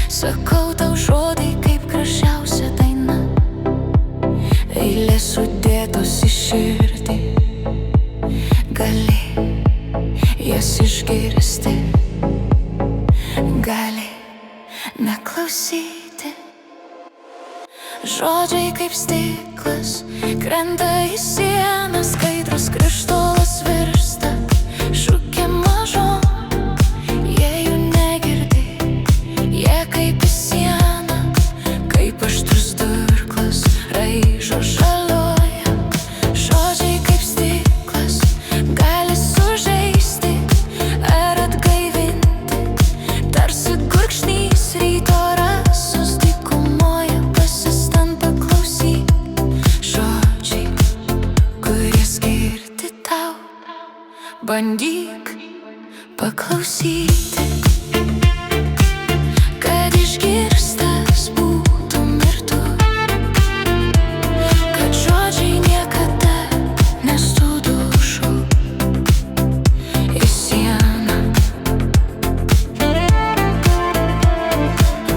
Sakau tau žodį kaip gražiausia daina, eilės sudėtos į širdį, gali jas išgirsti, gali neklausyti. Žodžiai kaip stiklas krenta į sieną, skaidrus krištolas virsta šūkė mažom. Jei jų negirdi, jie kaip į sieną, kaip aštrus durklas raižo žaloja. Žodžiai kaip stiklas gali sužeisti ar atgaivinti, tarsi gurkšnys ryto rasos dykumoje pasistampa klausyk. Žodžiai, kurie skirti tau, bandyk paklausyti, kad išgirstas būtum ir tu, kad žodžiai niekada nesudužo į sieną.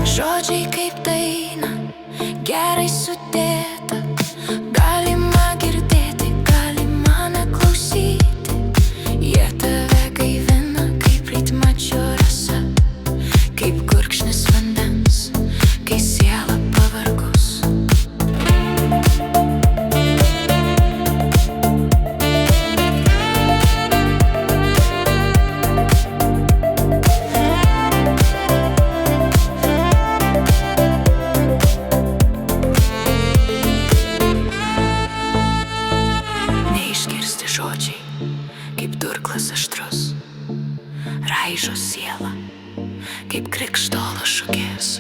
Žodžiai kaip daina, gerai sudėta, galima girdėti, galima neklausyti. Jie tave gaivina kaip rytmečio rasa, kaip gurkšnis vandens, kai siela pavargus. Neišgirsti žodžiai, kaip durklas aštrus, raižo sielą, kaip krikštolo šukės.